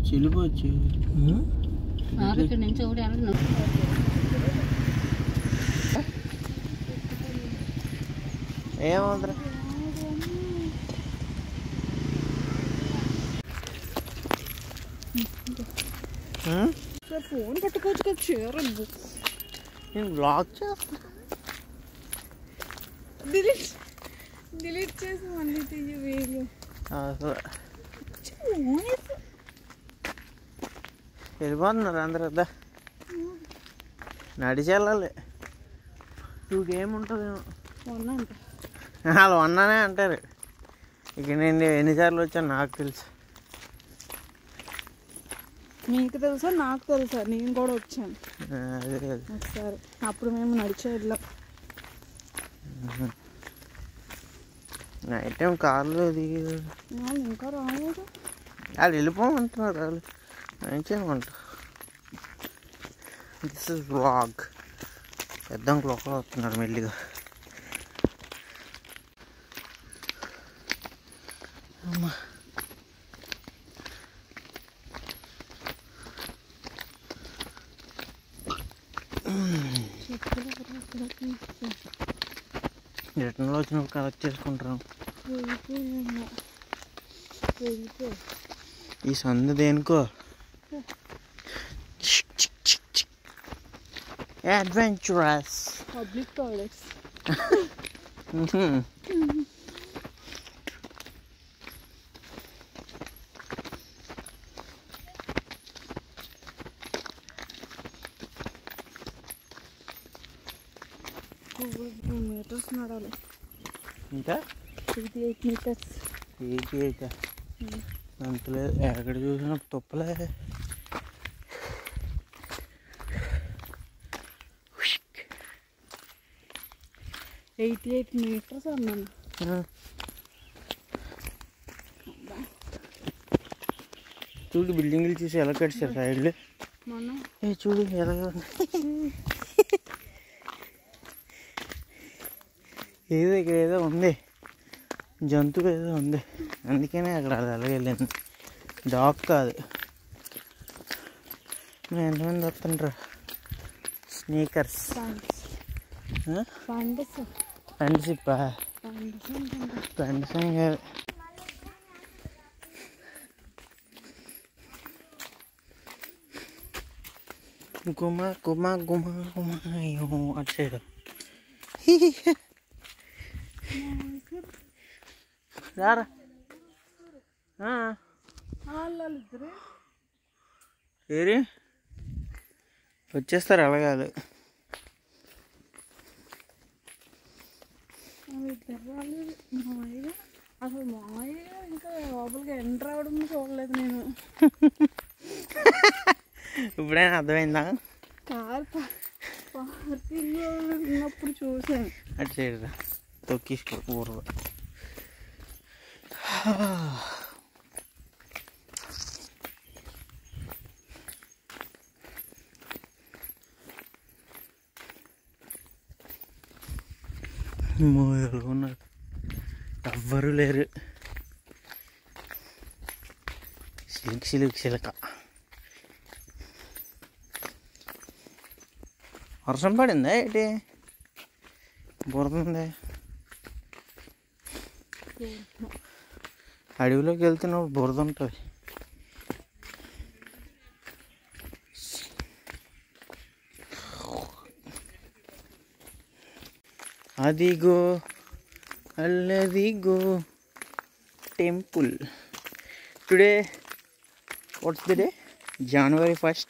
వెళ్ళిపోవచ్చు ఇక్కడ నుంచి ఒకటి ఏమవుతురా ఫోన్ పట్టుకోవచ్చు కదా చేయరద్దు నేను బ్లాక్ చేస్తా డిలీట్ చేసి మళ్ళీ తీయ వేలు వెళ్ళిపోతున్నారు అందరు వద్దా నడిచి వెళ్ళాలి 2 ఏముంటుందేమో వాళ్ళు అన్నానే అంటారు ఇక నేను ఎన్నిసార్లు వచ్చాను నాకు తెలుసు మీకు తెలుసా నాకు తెలుసా నేను కూడా వచ్చాను అదే ఒకసారి అప్పుడు మేము నడిచే వెళ్ళాం నైట్ టైం కార్లో దిగి వాళ్ళు ఇంకా రాలేదు వాళ్ళు వెళ్ళిపోమంటున్నారు వాళ్ళు ఏం చేయమంటారు దిస్ ఇస్ వ్లాగ్ పెద్ద క్లాక్లో వస్తున్నారు మెల్లిగా అమ్మా రిటర్న్లో వచ్చినప్పుడు కలెక్ట్ చేసుకుంటారు ఈ సందు దేనికో అడ్వెంచరస్ పబ్లిక్ టాయిలెట్స్ మీటర్స్ నడాలి ఇంకా 88 meters 88 అంతలేదు ఎక్కడ చూసినా తుప్పలే 88 meters అన్నాను చూడు బిల్డింగ్లు చూసి ఎలా కట్టారు సైడ్లు ఏ చూడు ఎలా ఏదో ఇక్కడ ఏదో ఉంది జంతువు ఏదో ఉంది అందుకనే అక్కడ అలాగే వెళ్ళింది డాగ్ కాదు ఎంతమంది వస్తుంటారు స్నీకర్స్ ఫ్రెండ్షిప్ ఫ్రెండ్స్ అని కాదు గుమ గుమ గుమ గుమ అటు సైడ్ రారా ఏరి వచ్చేస్తారు అలాగాదు అసలు మామయ్య ఇంకా లోపలికి ఎంటర్ రావడం చూడలేదు నేను ఇప్పుడైనా అర్థమైందా కార్ పార్కింగ్ ఉన్నప్పుడు చూసాను అటు సైడ్ రా తొక్కిసుకో ఊరు ఉన్నారు ఎవ్వరు లేరు చిలుక వర్షం పడిందా ఏంటి బురద ఉంది అడవిలోకి వెళ్తున్నప్పుడు బురద ఉంటుంది అదిగో అల్లదిగో temple today what's the day January 1st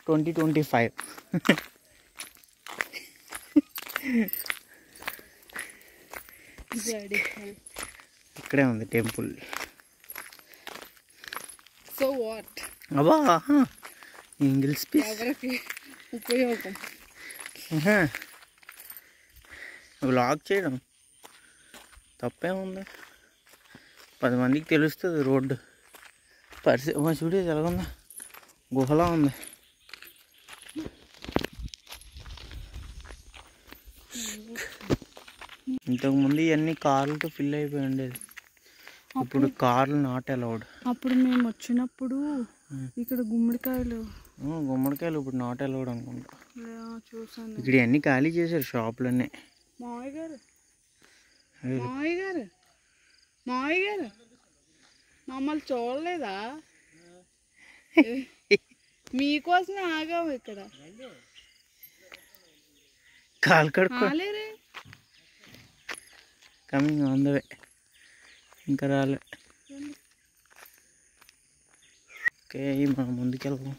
2025 ఇక్కడే ఉంది టెంపుల్ సో వాట్ అబ్బా ఇంగ్లీష్ స్పీచ్ ఎవరికి ఉపయోగం వ్లాగ్ చేయడం తప్పేముంది 10 మందికి తెలుస్తుంది రోడ్డు పరిస్థితి చూడే ఎలాగుందా గుహలా ఉంది ఇంతకుముందు ఇవన్నీ కార్లతో ఫిల్ అయిపోయి ఉండేది ఇప్పుడు కార్లు నాట్ అలౌడ్ అప్పుడు మేము వచ్చినప్పుడు ఇక్కడ గుమ్మడికాయలు ఇప్పుడు నాట్ అలౌడ్ అనుకుంటా. చూసాను. ఇక్కడ అన్నీ ఖాళీ చేశారు షాపులన్నీ. మావయ్య గారు మమ్మల్ని చూడలేదా? మీకోసమే ఆగాము ఇక్కడ. కాలు కడుక్కోలేరే. Coming on the way. ఇంకా రాలే. ఓకే, మనం ముందుకెళ్దాం.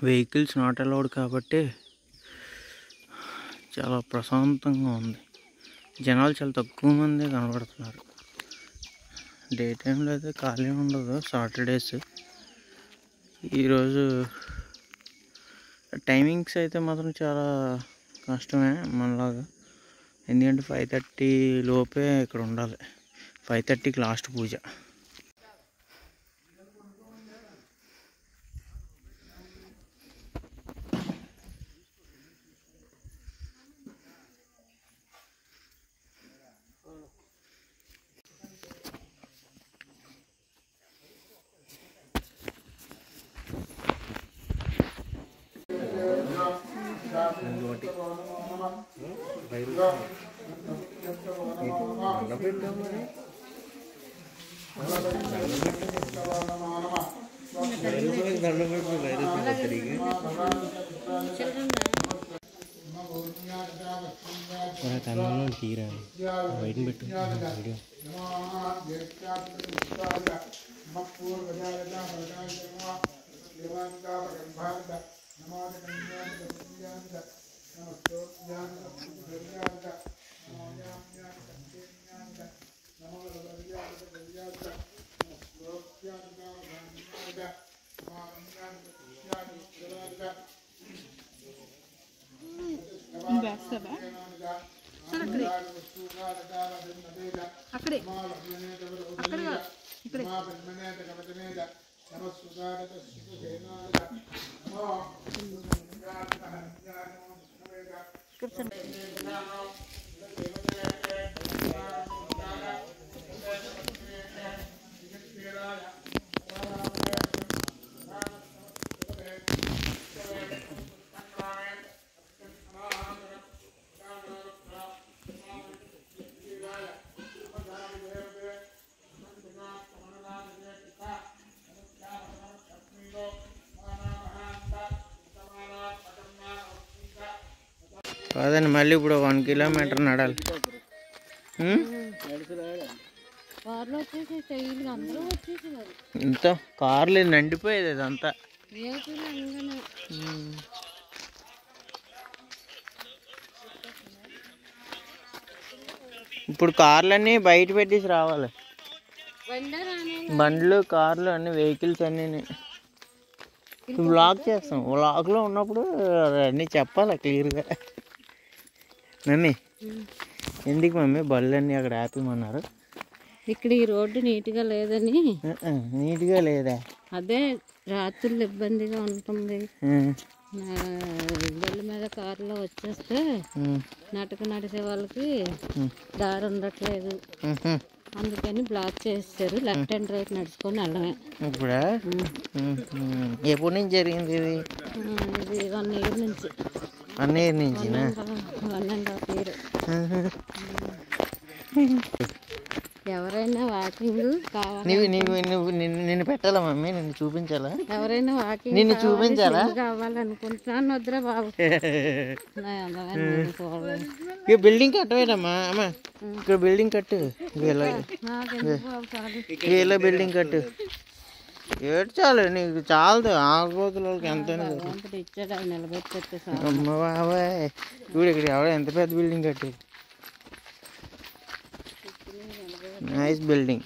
వెహికల్స్ నాట్ అలౌడ్ కాబట్టి చాలా ప్రశాంతంగా ఉంది. జనాలు చాలా తక్కువ మంది కనబడుతున్నారు. డే టైంలో అయితే ఖాళీ ఉండదు. సాటర్డేస్ ఈరోజు టైమింగ్స్ అయితే మాత్రం చాలా కష్టమే మనలాగా. ఎందుకంటే 5:30 లోపే ఇక్కడ ఉండాలి. 5:30కి లాస్ట్ పూజ. తీరా బయట పెట్టు వీడియో. అక్కడే కాదండి, మళ్ళీ ఇప్పుడు 1 కిలోమీటర్ నడాలి. ఇంత కార్లు నిండిపోయేది అదంతా. ఇప్పుడు కార్లన్నీ బయట పెట్టేసి రావాలి. బండ్లు, కార్లు అన్ని వెహికల్స్ అన్నీ వ్లాగ్ చేస్తాం. వ్లాగ్లో ఉన్నప్పుడు అన్నీ చెప్పాలి క్లియర్గా. మమ్మీ, ఎందుకు మమ్మీ బళ్ళన్నీ అక్కడ ఆపేమన్నారు? ఇక్కడ ఈ రోడ్డు నీట్గా లేదని. నీట్గా లేదా? అదే రాత్రులు ఇబ్బందిగా ఉంటుంది. బళ్ళ మీద కారులో వచ్చేస్తే నడిచే వాళ్ళకి దారి ఉండట్లేదు. అందుకని బ్లాక్ చేస్తారు. లెఫ్ట్ అండ్ రైట్ నడుచుకొని వెళ్ళడమే. ఇప్పుడా? ఎప్పటి నుంచి జరిగింది ఇది? ఇది 1 ఇయర్ నుంచి. 1 ఇయర్ నుంచి? 1.5 ఇయర్. ఎవరైనా వాకింగ్ కావాలి, నిన్ను పెట్టాలా మమ్మీ? నిన్ను చూపించాలా? ఎవరైనా వాకింగ్ నిన్ను చూపించాలా? కావాలనుకుంటున్నాను. వద్దురా బాబు. ఇక బిల్డింగ్ కట్టవేనమ్మా అమ్మ. ఇక్కడ బిల్డింగ్ కట్టు. ఇలా బిల్డింగ్ కట్టు. ఏడ్చాలి నీకు చాలదు. ఆగబోతుల వాళ్ళకి ఎంతైనా ఇచ్చాడు. నిలబెట్టే అమ్మ బాబాయ్. చూడు ఇక్కడ ఎవడో ఎంత పెద్ద బిల్డింగ్ కట్టు. Nice building.